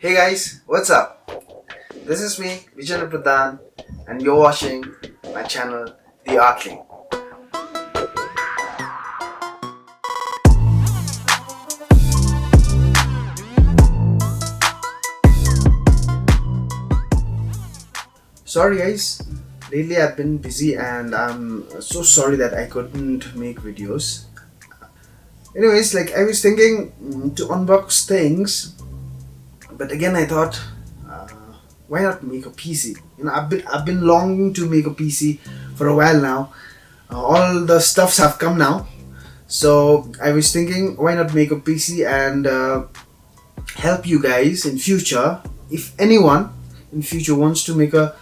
Hey guys, what's up? This is me, Vijay Pradhan, and you're watching my channel, The Artling. Sorry guys, lately I've been busy and I'm so sorry that I couldn't make videos. Anyways, I was thinking to unbox things, but again I thought, uh, why not make a PC? I've been longing to make a PC for a while now. All the stuffs have come now, so I was thinking, why not make a PC and help you guys in future. If anyone in future wants to make a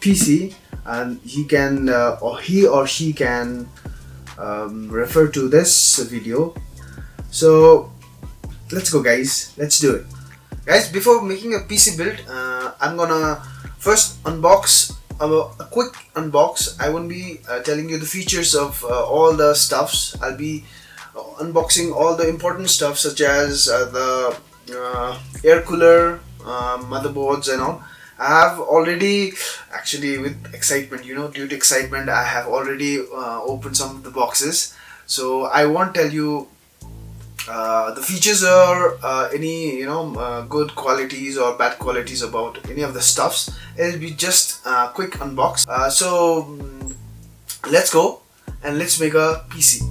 PC, and he can or he or she can refer to this video. So let's go guys, let's do it. Guys, before making a PC build, I'm gonna first unbox a quick unbox. I won't be telling you the features of all the stuffs. I'll be unboxing all the important stuff, such as the air cooler, motherboards and all. I have already, actually with excitement, due to excitement, I have already opened some of the boxes. So I won't tell you the features or any good qualities or bad qualities about any of the stuffs. It'll be just a quick unbox. Let's go and let's make a PC.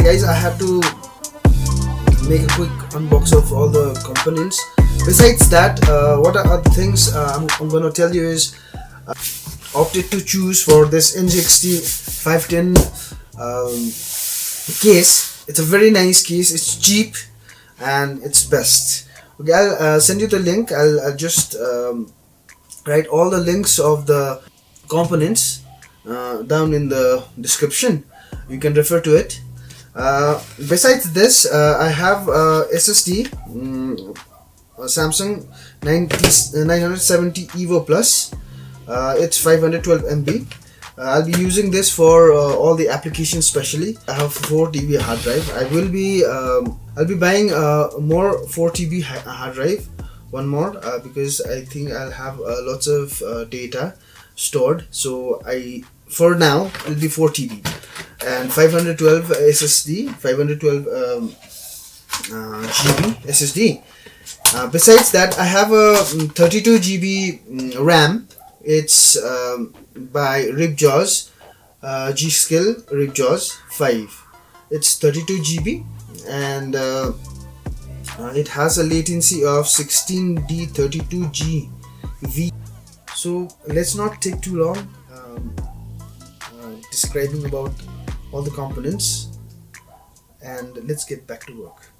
Guys, I have to make a quick unbox of all the components. Besides that, what are the things I'm gonna tell you is, opted to choose for this NZXT 510 case. It's a very nice case, it's cheap and it's best. Okay, I'll send you the link. I'll just write all the links of the components down in the description. You can refer to it. Besides this, I have SSD, Samsung 970 Evo Plus. It's 512 MB. I'll be using this for all the applications. Especially, I have 4 TB hard drive. I'll be buying more 4 TB hard drive, one more, because I think I'll have lots of data stored. So for now it'll be 4 TB and 512 SSD, 512 GB SSD. Besides that, I have a 32 GB RAM. It's by Ripjaws, G-Skill Ripjaws 5. It's 32 GB and it has a latency of 16D32G V. So let's not take too long describing about all the components, and let's get back to work.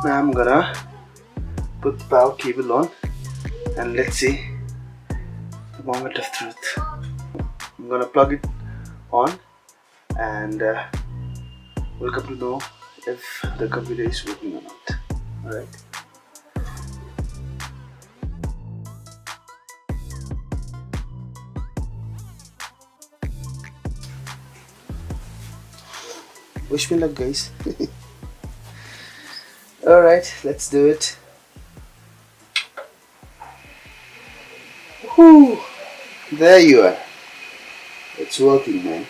Now I'm gonna put the power cable on and let's see the moment of truth. I'm gonna plug it on and we'll come to know if the computer is working or not. Alright. Wish me luck, guys. Alright, let's do it. Whew. There you are. It's working, man.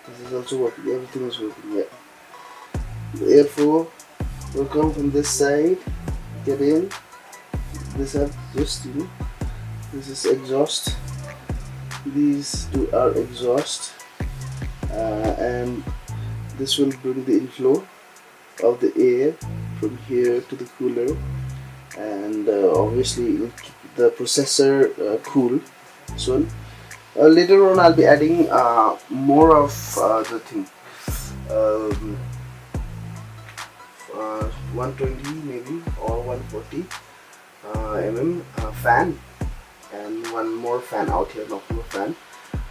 This is also working. Everything is working. Yeah. The airflow will come from this side. Get in. This have just this is exhaust. These two are exhaust, and this will bring the inflow of the air from here to the cooler, and obviously it will keep the processor cool. So later on I'll be adding more of the thing, 120 maybe or 140 mm fan, and one more fan out here, Noctua fan.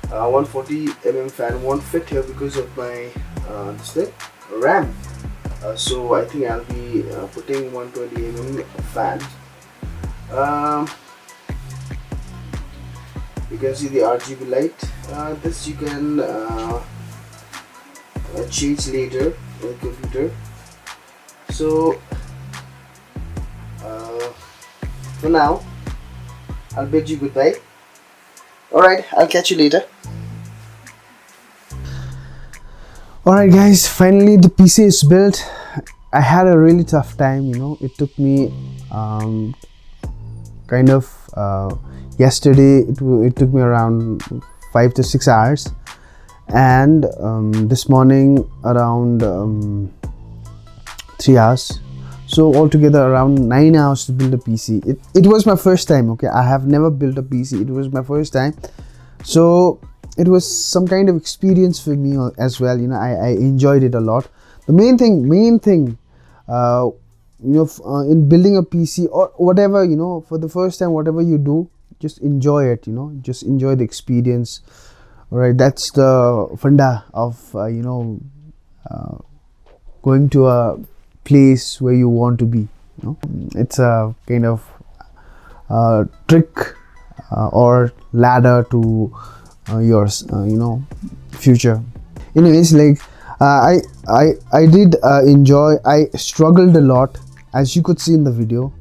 140 mm fan won't fit here because of my display RAM. So I think I'll be putting 120 mm fan. You can see the RGB light. This you can change later in the computer. So for now, I'll bid you goodbye. Alright, I'll catch you later. Alright guys, finally the PC is built. I had a really tough time, it took me yesterday it took me around 5 to 6 hours, and this morning around 3 hours. So altogether around 9 hours to build a PC. It was my first time, okay? I have never built a PC. It was my first time. So it was some kind of experience for me as well. I enjoyed it a lot. The main thing in building a PC or whatever, for the first time, whatever you do, just enjoy it, just enjoy the experience. All right, that's the funda of going to a place where you want to be. It's a kind of trick or ladder to your future. Anyways, like I did enjoy. I struggled a lot, as you could see in the video.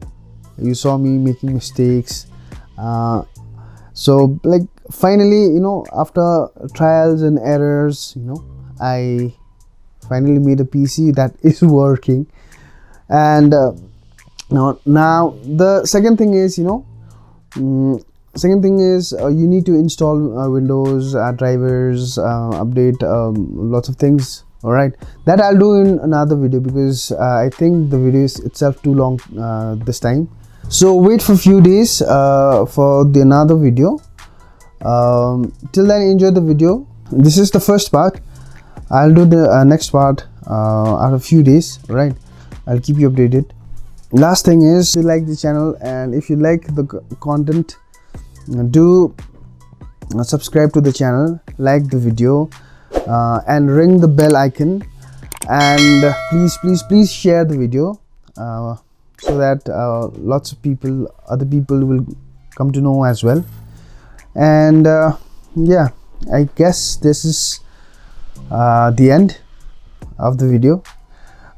You saw me making mistakes. So like finally, after trials and errors, I finally made a PC that is working. And now the second thing is you need to install Windows drivers, update lots of things. All right, that I'll do in another video, because I think the video is itself too long this time. So wait for a few days for another video. Till then, enjoy the video. This is the first part. I'll do the next part after a few days. Right, I'll keep you updated. Last thing is, if you like the channel and if you like the content, do subscribe to the channel, like the video, and ring the bell icon, and please share the video so that lots of other people will come to know as well. And yeah, I guess this is the end of the video.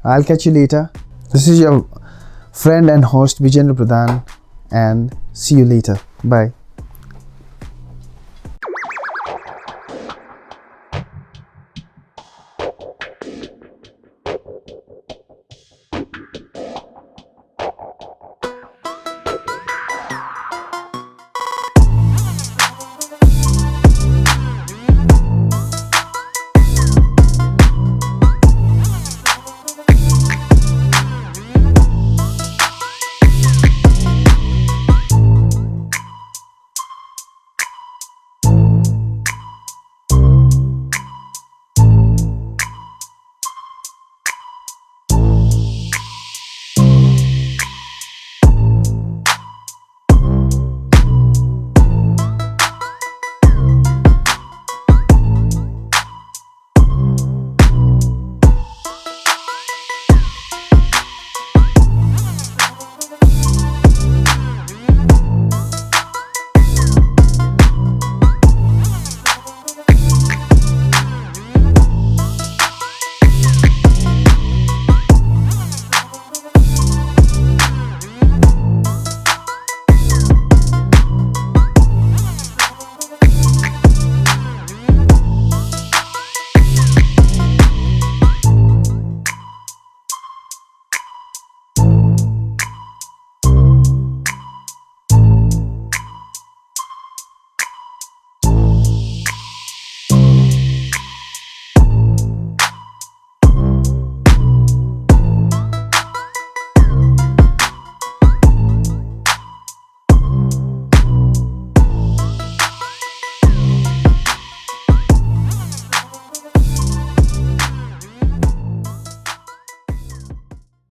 I'll catch you later. This is your friend and host Vijendra Pradhan, and see you later. Bye.